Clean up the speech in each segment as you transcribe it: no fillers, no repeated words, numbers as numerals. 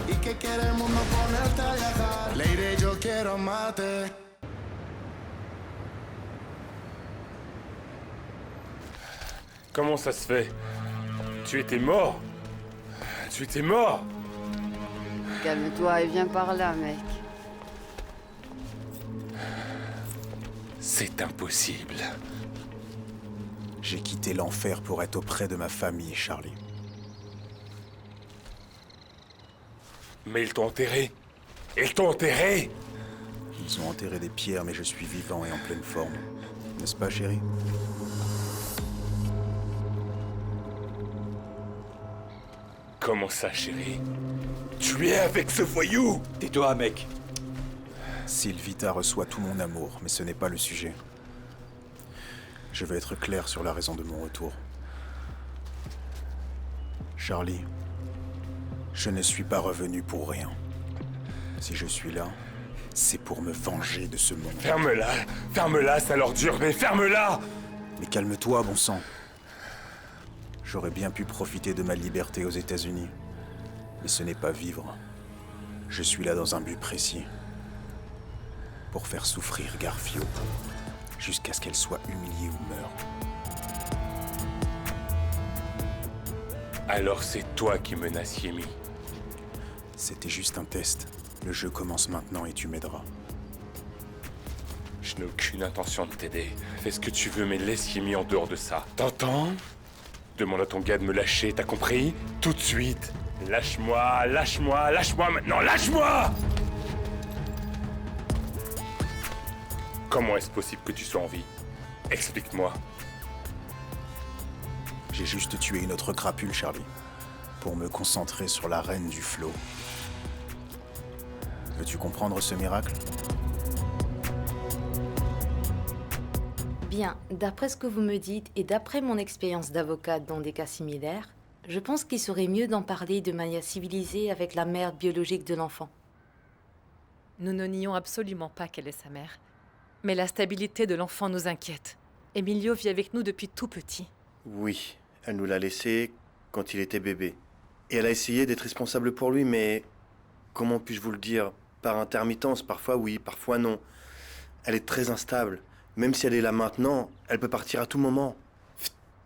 y que quiere el mundo ponerte a viajar. Lady, yo quiero amarte. Comment ça se fait? Tu étais mort? Tu étais mort? Calme-toi et viens par là, mec. C'est impossible. J'ai quitté l'enfer pour être auprès de ma famille, Charlie. Mais ils t'ont enterré. Ils t'ont enterré! Ils ont enterré des pierres, mais je suis vivant et en pleine forme. N'est-ce pas, chérie? Comment ça, chérie? Tu es avec ce voyou? Tais-toi, mec. Sylvita reçoit tout mon amour, mais ce n'est pas le sujet. Je veux être clair sur la raison de mon retour. Charlie, je ne suis pas revenu pour rien. Si je suis là, c'est pour me venger de ce monde. Ferme-la! Ferme-la, sale ordure, mais ferme-la! Mais calme-toi, bon sang. J'aurais bien pu profiter de ma liberté aux États-Unis. Mais ce n'est pas vivre. Je suis là dans un but précis. Pour faire souffrir Garfield, jusqu'à ce qu'elle soit humiliée ou meure. Alors c'est toi qui menaces Yemi. C'était juste un test. Le jeu commence maintenant et tu m'aideras. Je n'ai aucune intention de t'aider. Fais ce que tu veux, mais laisse Yemi en dehors de ça. T'entends? Demande à ton gars de me lâcher, t'as compris? Tout de suite. Lâche-moi, lâche-moi, lâche-moi maintenant, lâche-moi! Comment est-ce possible que tu sois en vie? Explique-moi. J'ai juste tué une autre crapule, Charlie. Pour me concentrer sur la reine du flot. Veux-tu comprendre ce miracle? Bien, d'après ce que vous me dites et d'après mon expérience d'avocate dans des cas similaires, je pense qu'il serait mieux d'en parler de manière civilisée avec la mère biologique de l'enfant. Nous ne nions absolument pas qu'elle est sa mère. Mais la stabilité de l'enfant nous inquiète. Emilio vit avec nous depuis tout petit. Oui, elle nous l'a laissé quand il était bébé. Et elle a essayé d'être responsable pour lui, mais... Comment puis-je vous le dire? Par intermittence, parfois oui, parfois non. Elle est très instable. Même si elle est là maintenant, elle peut partir à tout moment.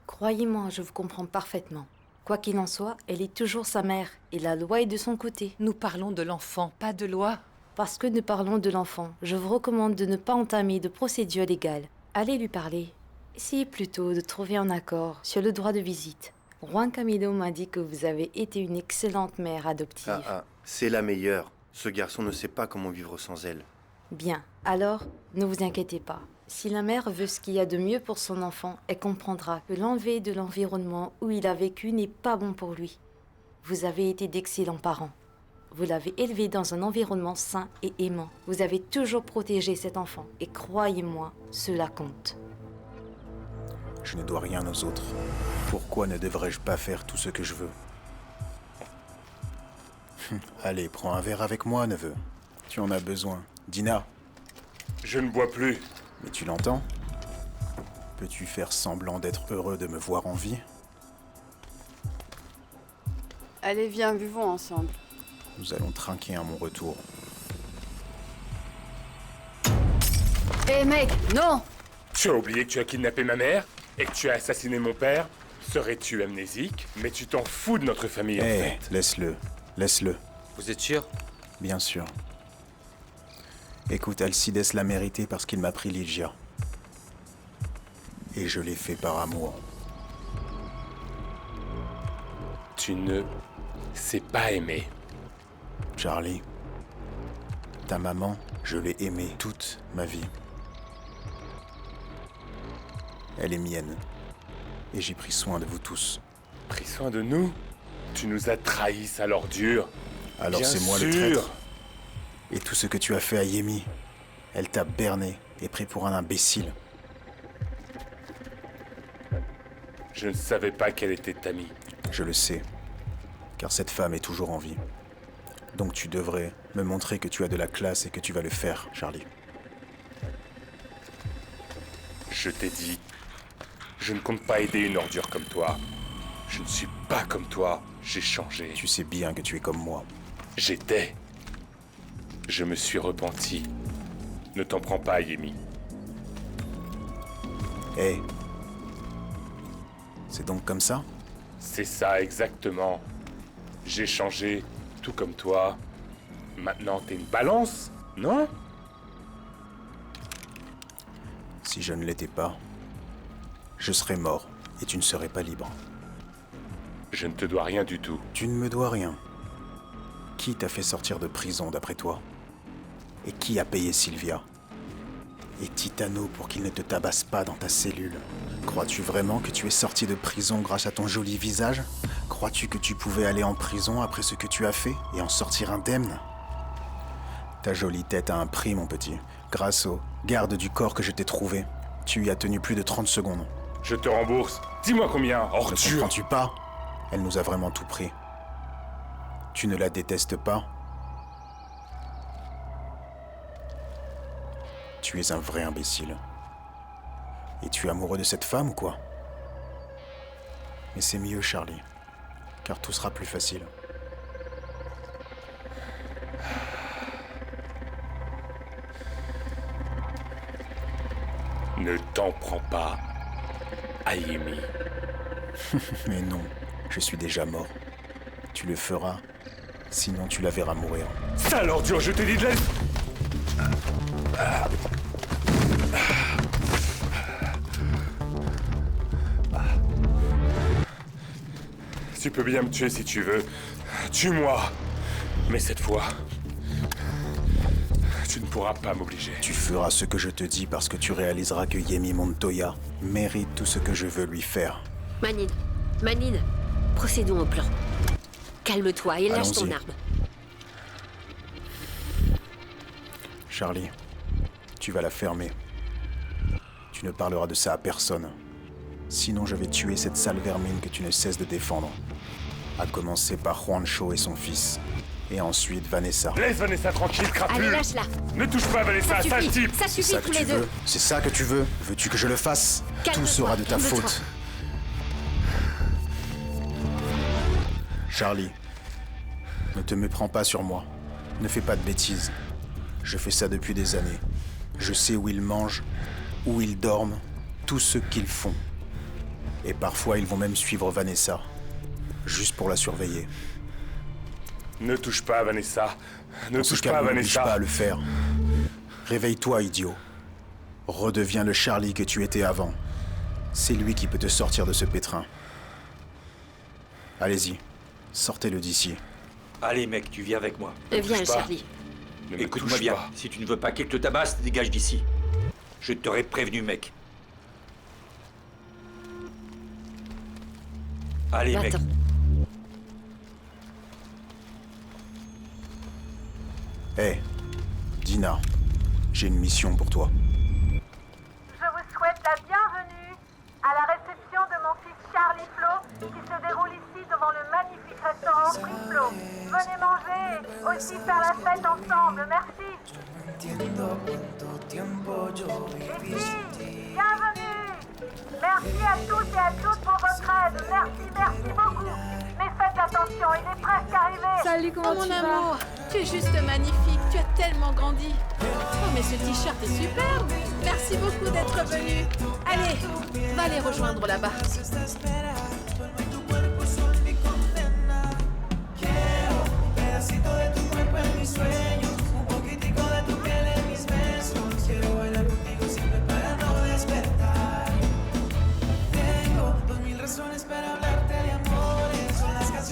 Croyez-moi, je vous comprends parfaitement. Quoi qu'il en soit, elle est toujours sa mère et la loi est de son côté. Nous parlons de l'enfant, pas de loi. Parce que nous parlons de l'enfant, je vous recommande de ne pas entamer de procédure légale. Allez lui parler. Essayez plutôt de trouver un accord sur le droit de visite. Juan Camilo m'a dit que vous avez été une excellente mère adoptive. C'est la meilleure. Ce garçon ne sait pas comment vivre sans elle. Bien, alors, ne vous inquiétez pas. Si la mère veut ce qu'il y a de mieux pour son enfant, elle comprendra que l'enlever de l'environnement où il a vécu n'est pas bon pour lui. Vous avez été d'excellents parents. Vous l'avez élevé dans un environnement sain et aimant. Vous avez toujours protégé cet enfant. Et croyez-moi, cela compte. Je ne dois rien aux autres. Pourquoi ne devrais-je pas faire tout ce que je veux? Allez, prends un verre avec moi, neveu. Tu en as besoin. Dina. Je ne bois plus. Mais tu l'entends? Peux-tu faire semblant d'être heureux de me voir en vie? Allez, viens, buvons ensemble. Nous allons trinquer à mon retour. Hé mec, non! Tu as oublié que tu as kidnappé ma mère et que tu as assassiné mon père? Serais-tu amnésique? Mais tu t'en fous de notre famille en fait. Laisse-le. Laisse-le. Vous êtes sûr? Bien sûr. Écoute, Alcides l'a mérité parce qu'il m'a pris Lygia. Et je l'ai fait par amour. Tu ne sais pas aimer. Charlie, ta maman, je l'ai aimée toute ma vie. Elle est mienne. Et j'ai pris soin de vous tous. Pris soin de nous? Tu nous as trahis, sale ordure. Alors c'est moi le traître. Et tout ce que tu as fait à Yemi, elle t'a berné et pris pour un imbécile. Je ne savais pas qu'elle était amie. Je le sais, car cette femme est toujours en vie. Donc tu devrais me montrer que tu as de la classe et que tu vas le faire, Charlie. Je t'ai dit, je ne compte pas aider une ordure comme toi. Je ne suis pas comme toi, j'ai changé. Tu sais bien que tu es comme moi. J'étais. Je me suis repenti. Ne t'en prends pas, Yemi. Hé. C'est donc comme ça? C'est ça, exactement. J'ai changé, tout comme toi. Maintenant, t'es une balance, non? Si je ne l'étais pas, je serais mort et tu ne serais pas libre. Je ne te dois rien du tout. Tu ne me dois rien. Qui t'a fait sortir de prison d'après toi? Et qui a payé Sylvia? Et Titano pour qu'il ne te tabasse pas dans ta cellule? Crois-tu vraiment que tu es sorti de prison grâce à ton joli visage? Crois-tu que tu pouvais aller en prison après ce que tu as fait et en sortir indemne? Ta jolie tête a un prix, mon petit. Grâce au garde du corps que je t'ai trouvé, tu y as tenu plus de 30 secondes. Je te rembourse. Dis-moi combien, Ne ordure. comprends-tu pas? Elle nous a vraiment tout pris. Tu ne la détestes pas? Tu es un vrai imbécile. Et tu es amoureux de cette femme ou quoi? Mais c'est mieux, Charlie. Car tout sera plus facile. Ne t'en prends pas, Ayemi. Mais non, je suis déjà mort. Tu le feras, sinon tu la verras mourir. Sale ordure, je t'ai dit de laisser... Tu peux bien me tuer si tu veux. Tue-moi. Mais cette fois, tu ne pourras pas m'obliger. Tu feras ce que je te dis parce que tu réaliseras que Yemi Montoya mérite tout ce que je veux lui faire. Manine, procédons au plan. Calme-toi et lâche ton Allons-y. arme. Charlie, tu vas la fermer. Tu ne parleras de ça à personne. Sinon, je vais tuer cette sale vermine que tu ne cesses de défendre. À commencer par Juancho et son fils. Et ensuite Vanessa. Laisse Vanessa tranquille, crapule. Allez, lâche-la. Ne touche pas Vanessa, sale type. Ça C'est suffit ça que tous tu les deux. veux? C'est ça que tu veux? Veux-tu que je le fasse? Calme-toi, Tout sera de ta calme-toi. faute. Charlie, ne te méprends pas sur moi. Ne fais pas de bêtises. Je fais ça depuis des années. Je sais où ils mangent, où ils dorment, tout ce qu'ils font. Et parfois, ils vont même suivre Vanessa, juste pour la surveiller. Ne touche pas Vanessa. Ne En ce touche cas, pas ne m'oblige Vanessa. pas à le faire. Réveille-toi, idiot. Redeviens le Charlie que tu étais avant. C'est lui qui peut te sortir de ce pétrin. Allez-y, sortez-le d'ici. Allez mec, tu viens avec moi. Viens, touche pas. Charlie. Ne me Écoute-moi touche bien, pas. si tu ne veux pas qu'il te tabasse, dégage d'ici. Je t'aurais prévenu mec. Allez mec. Va-t'en. Hé, Dina, j'ai une mission pour toi. Je vous souhaite la bienvenue à la réception de mon fils Charlie Flo qui se déroule ici devant le magnifique restaurant Free Flo. Venez manger et aussi faire la fête ensemble, merci. Les filles, bienvenue. Merci à tous et à toutes pour votre aide. Merci beaucoup. Mais faites attention, il est presque arrivé. Salut, comment Oh tu mon vas? amour, tu es juste magnifique, tu as tellement grandi. Oh mais ce t-shirt est superbe. Merci beaucoup d'être venu. Allez, va les rejoindre là-bas.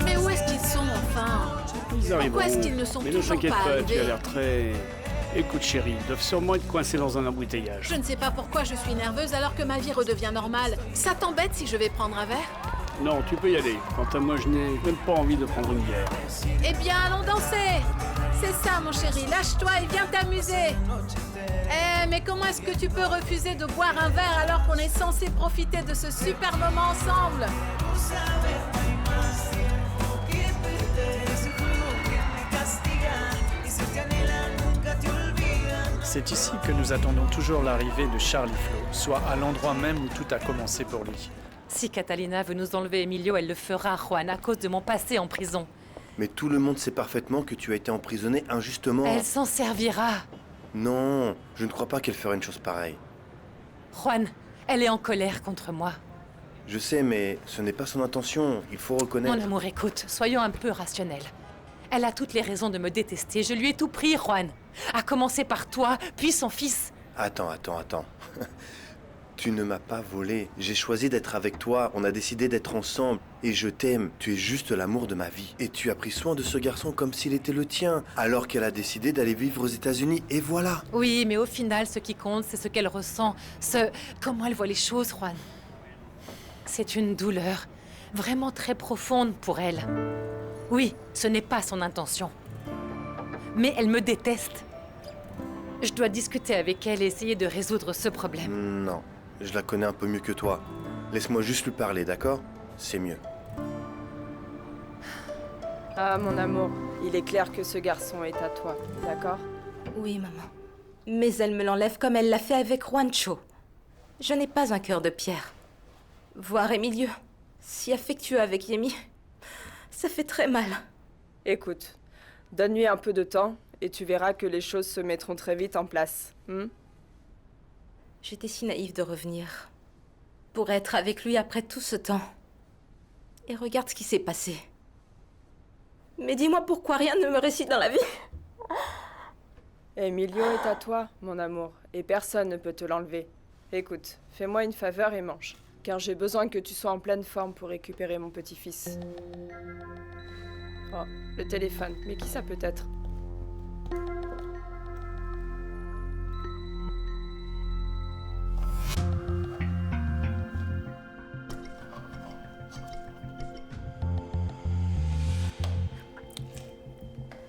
Mais où est-ce qu'ils sont enfin? Ils arriveront. Pourquoi est-ce qu'ils ne sont Mais ne toujours t'inquiète pas pas, tu arrivés? as l'air très... Écoute chérie, ils doivent sûrement être coincés dans un embouteillage. Je ne sais pas pourquoi je suis nerveuse alors que ma vie redevient normale. Ça t'embête si je vais prendre un verre? Non, tu peux y aller. Quant à moi, je n'ai même pas envie de prendre une bière. Eh bien, allons danser. C'est ça, mon chéri. Lâche-toi et viens t'amuser. Eh, mais comment est-ce que tu peux refuser de boire un verre alors qu'on est censé profiter de ce super moment ensemble? C'est ici que nous attendons toujours l'arrivée de Charlie Flo, soit à l'endroit même où tout a commencé pour lui. Si Catalina veut nous enlever Emilio, elle le fera, Juan, à cause de mon passé en prison. Mais tout le monde sait parfaitement que tu as été emprisonné injustement. Elle s'en servira. Non, je ne crois pas qu'elle ferait une chose pareille. Juan, elle est en colère contre moi. Je sais, mais ce n'est pas son intention, il faut reconnaître. Mon amour, écoute, soyons un peu rationnels. Elle a toutes les raisons de me détester, je lui ai tout pris, Juan. À commencer par toi, puis son fils. Attends. Tu ne m'as pas volé. J'ai choisi d'être avec toi. On a décidé d'être ensemble. Et je t'aime. Tu es juste l'amour de ma vie. Et tu as pris soin de ce garçon comme s'il était le tien. Alors qu'elle a décidé d'aller vivre aux États-Unis. Et voilà. Oui, mais au final, ce qui compte, c'est ce qu'elle ressent. Comment elle voit les choses, Juan. C'est une douleur vraiment très profonde pour elle. Oui, ce n'est pas son intention. Mais elle me déteste. Je dois discuter avec elle et essayer de résoudre ce problème. Non. Je la connais un peu mieux que toi. Laisse-moi juste lui parler, d'accord? C'est mieux. Ah, mon amour, il est clair que ce garçon est à toi, d'accord? Oui, maman. Mais elle me l'enlève comme elle l'a fait avec Juancho. Je n'ai pas un cœur de pierre. Voir Emilio, si affectueux avec Yemi, ça fait très mal. Écoute, donne-lui un peu de temps et tu verras que les choses se mettront très vite en place. J'étais si naïve de revenir. Pour être avec lui après tout ce temps. Et regarde ce qui s'est passé. Mais dis-moi pourquoi rien ne me réussit dans la vie. Emilio est à toi, mon amour, et personne ne peut te l'enlever. Écoute, fais-moi une faveur et mange, car j'ai besoin que tu sois en pleine forme pour récupérer mon petit-fils. Oh, le téléphone, mais qui ça peut être?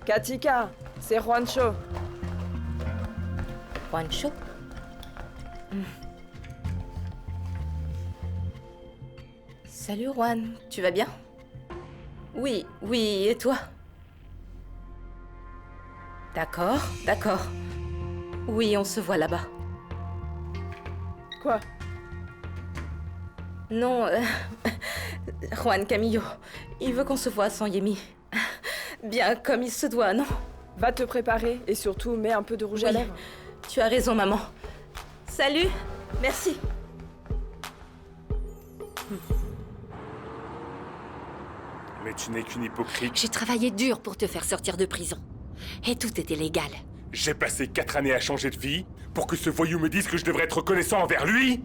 Katika, c'est Juancho. Juancho? Salut Juan, tu vas bien? Oui, et toi? D'accord. Oui, on se voit là-bas. Quoi? Non, Juan Camillo, il veut qu'on se voit sans Yemi. Bien comme il se doit, non? Va te préparer et surtout mets un peu de rouge à lèvres. Tu as raison, maman. Salut, merci. Mais tu n'es qu'une hypocrite. J'ai travaillé dur pour te faire sortir de prison. Et tout était légal. J'ai passé 4 années à changer de vie pour que ce voyou me dise que je devrais être reconnaissant envers lui.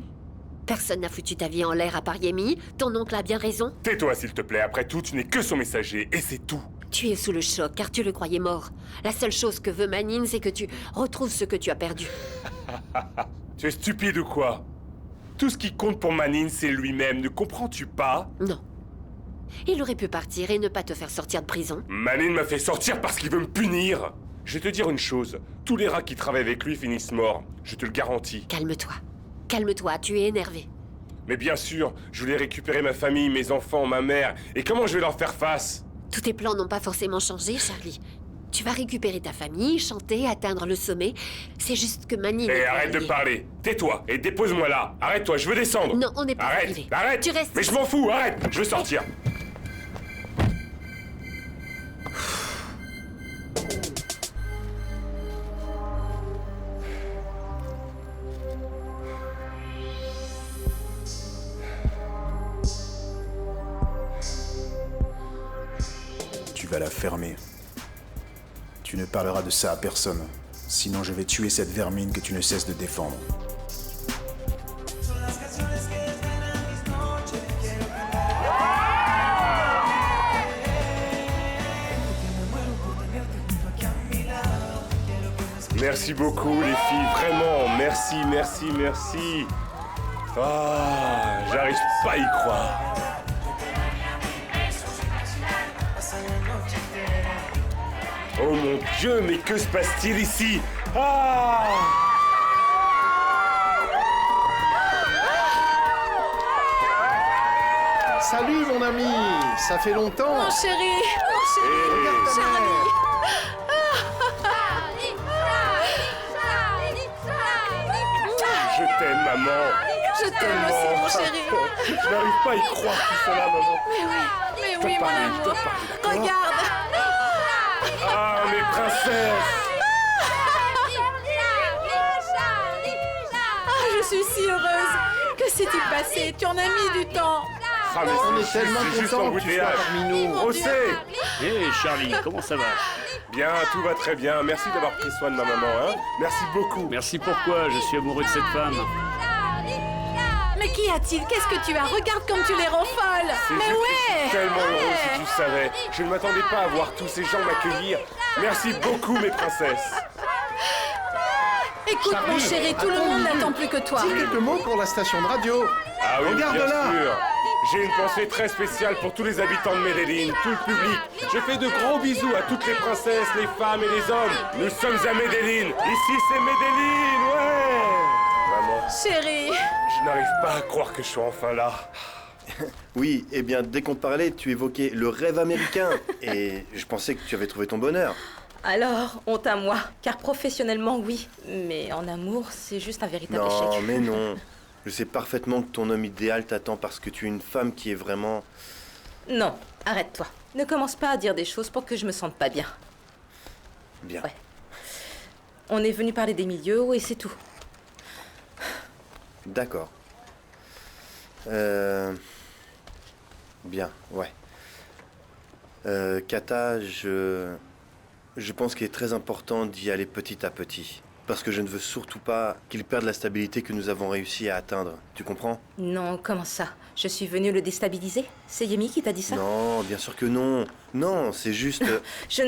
Personne n'a foutu ta vie en l'air à part Yemi. Ton oncle a bien raison. Tais-toi, s'il te plaît. Après tout, tu n'es que son messager, et c'est tout. Tu es sous le choc, car tu le croyais mort. La seule chose que veut Manine, c'est que tu retrouves ce que tu as perdu. Tu es stupide ou quoi? Tout ce qui compte pour Manine, c'est lui-même. Ne comprends-tu pas? Non. Il aurait pu partir et ne pas te faire sortir de prison. Manine m'a fait sortir parce qu'il veut me punir. Je vais te dire une chose. Tous les rats qui travaillent avec lui finissent morts. Je te le garantis. Calme-toi. Calme-toi, tu es énervé. Mais bien sûr, je voulais récupérer ma famille, mes enfants, ma mère. Et comment je vais leur faire face? Tous tes plans n'ont pas forcément changé, Charlie. Tu vas récupérer ta famille, chanter, atteindre le sommet. C'est juste que Manine... Hé, arrête de parler. Tais-toi et dépose-moi là. Arrête-toi, je veux descendre. Non, on n'est pas arrivé. Arrête. Tu restes... Mais je m'en fous, arrête. Je veux sortir. Tu vas la fermer. Tu ne parleras de ça à personne. Sinon, je vais tuer cette vermine que tu ne cesses de défendre. Merci beaucoup, les filles. Vraiment, merci. Ah, j'arrive pas à y croire. Oh mon Dieu, mais que se passe-t-il ici? Ah! Salut mon ami, ça fait longtemps. Mon chéri, Hey. Charlie. Je t'aime, maman. Je t'aime aussi, mon chéri. Je n'arrive pas à y croire qu'ils sont là, maman. Mais oui, mon amour. Regarde. mes princesses! Ah, je suis si heureuse. Que s'est-il passé? Tu en as mis du temps. Ah, mais On est tellement c'est juste contents que tu sois l'embouteillage. parmi nous. José! Hé, Charlie, comment ça va? Bien, tout va très bien. Merci d'avoir pris soin de ma maman, hein. Merci beaucoup. Merci pourquoi, je suis amoureux de cette femme. Mais qu'y a-t-il? Qu'est-ce que tu as? Regarde comme tu les rends folles. C'est Mais juste que ouais. je suis tellement heureux si tu savais. Je ne m'attendais pas à voir tous ces gens m'accueillir. Merci beaucoup, mes princesses. Écoute, mon Charlie, chéri, tout le attends monde une minute. n'attend plus que toi. Dis quelques mots pour la station de radio. Ah oui, Regarde bien là. sûr. J'ai une pensée très spéciale pour tous les habitants de Medellín, tout le public. Je fais de gros bisous à toutes les princesses, les femmes et les hommes. Nous sommes à Medellín. Ici, c'est Medellín, ouais. Maman, Chérie. je n'arrive pas à croire que je suis enfin là. Oui, eh bien, dès qu'on te parlait, tu évoquais le rêve américain. Et je pensais que tu avais trouvé ton bonheur. Alors, honte à moi, car professionnellement, oui. Mais en amour, c'est juste un véritable Non, échec. mais non. Je sais parfaitement que ton homme idéal t'attend parce que tu es une femme qui est vraiment... Non, arrête-toi. Ne commence pas à dire des choses pour que je me sente pas bien. Bien. Ouais. On est venu parler d'Emilio et c'est tout. D'accord. Bien, ouais. Kata, je pense qu'il est très important d'y aller petit à petit. Parce que je ne veux surtout pas qu'il perde la stabilité que nous avons réussi à atteindre. Tu comprends? Non, comment ça? Je suis venue le déstabiliser? C'est Yemi qui t'a dit ça? Non, bien sûr que non. Non, c'est juste... Je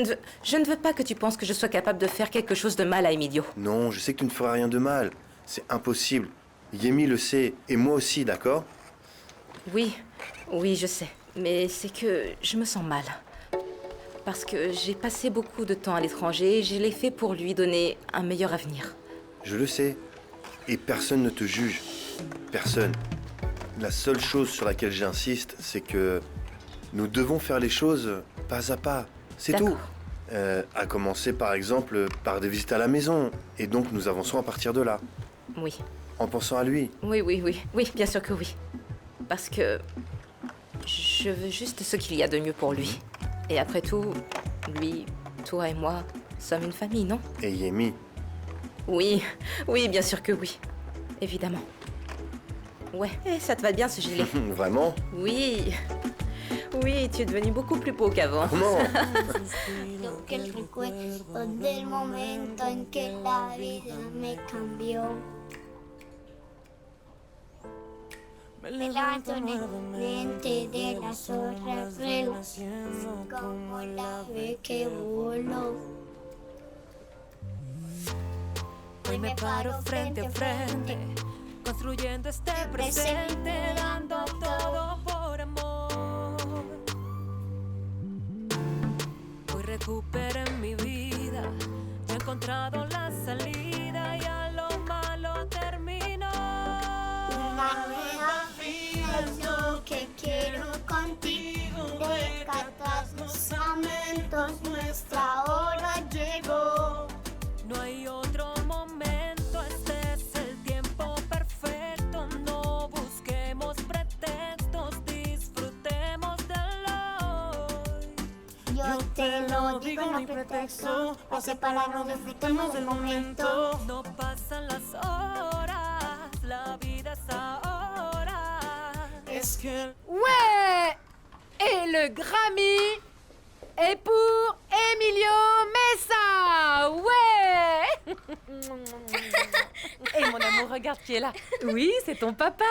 ne veux pas que tu penses que je sois capable de faire quelque chose de mal à Emilio. Non, je sais que tu ne feras rien de mal. C'est impossible. Yemi le sait, et moi aussi, d'accord? Oui, je sais. Mais c'est que je me sens mal. Parce que j'ai passé beaucoup de temps à l'étranger et je l'ai fait pour lui donner un meilleur avenir. Je le sais. Et personne ne te juge. Personne. La seule chose sur laquelle j'insiste, c'est que nous devons faire les choses pas à pas. C'est tout. À commencer par exemple par des visites à la maison. Et donc nous avançons à partir de là. Oui. En pensant à lui. Oui, bien sûr que oui. Parce que je veux juste ce qu'il y a de mieux pour lui. Et après tout, lui, toi et moi sommes une famille, non? Et Yemi. Oui, bien sûr que oui. Évidemment. Ouais, et ça te va bien ce gilet? Vraiment? Oui, tu es devenu beaucoup plus beau qu'avant. Comment? Que el recuerdo del momento en que la vida me cambió. Me levanto nuevamente de las horas relaciones como la ave que voló. Hoy me paro frente a frente, construyendo este presente, dando todo por amor. Hoy recuperé mi vida, he encontrado la salida y a lo malo terminó. Una nueva vida es lo que quiero contigo. Rescatas los lamentos, nuestra hora llegó. No hay otro momento, este es el tiempo perfecto. No busquemos pretextos, disfrutemos del hoy. Yo te lo digo, no hay pretexto. Para separarnos, disfrutemos del momento. No pasan las horas, la vida es ahora. Es que... Ouais. Et le Grammy est pour Emilio Mesa. Ouais. Et mon amour, regarde qui est là. Oui, c'est ton papa.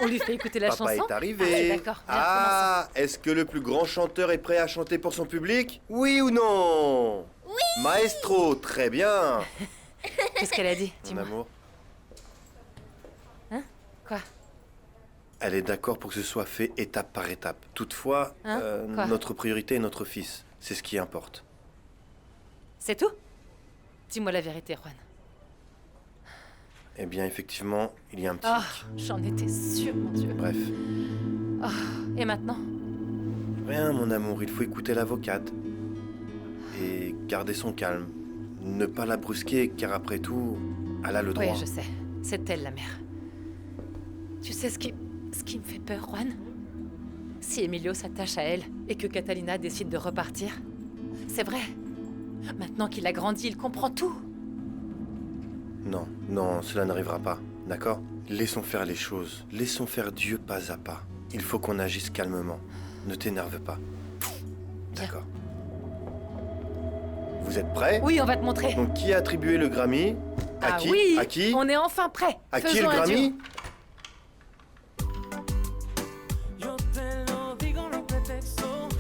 On lui fait écouter la Papa chanson. est arrivé. Ah, d'accord. Bien, Ah, est-ce que le plus grand chanteur est prêt à chanter pour son public? Oui ou non? Oui. Maestro, très bien. Qu'est-ce qu'elle a dit? Mon Dis-moi. amour, Hein? Quoi? elle est d'accord pour que ce soit fait étape par étape. Toutefois, Hein? Quoi? notre priorité est notre fils. C'est ce qui importe. C'est tout? Dis-moi la vérité, Juan. Eh bien, effectivement, il y a un petit... Ah, j'en étais sûre, mon Dieu. Bref. Ah, et maintenant? Rien, mon amour, il faut écouter l'avocate. Et garder son calme. Ne pas la brusquer, car après tout, elle a le droit. Oui, je sais. C'est elle, la mère. Tu sais ce qui me fait peur, Juan? Si Emilio s'attache à elle et que Catalina décide de repartir, c'est vrai. Maintenant qu'il a grandi, il comprend tout. Non, non, cela n'arrivera pas, d'accord? Laissons faire les choses, laissons faire Dieu pas à pas. Il faut qu'on agisse calmement. Ne t'énerve pas. D'accord. Vous êtes prêts? Oui, on va te montrer. Donc, qui a attribué le Grammy? À qui? Oui, À qui? on est enfin prêts. À qui Faisons le un Grammy? duo.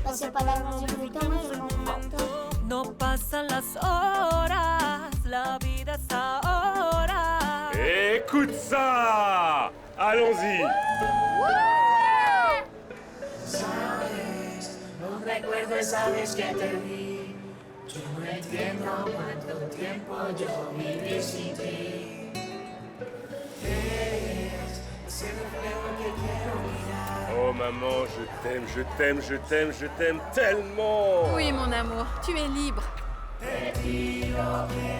Pase palabras, yo grito, yo no mato. No pasan las horas, la vida es ahora. Écoute ça! Allons-y! Sabes, no recuerdo esa vez que te vi. Yo no entiendo cuánto tiempo yo viví sin ti. Eres ese reflejo que quiero mirar. Oh maman, je t'aime, je t'aime, je t'aime, je t'aime tellement! Oui, mon amour, tu es libre. De ti lo que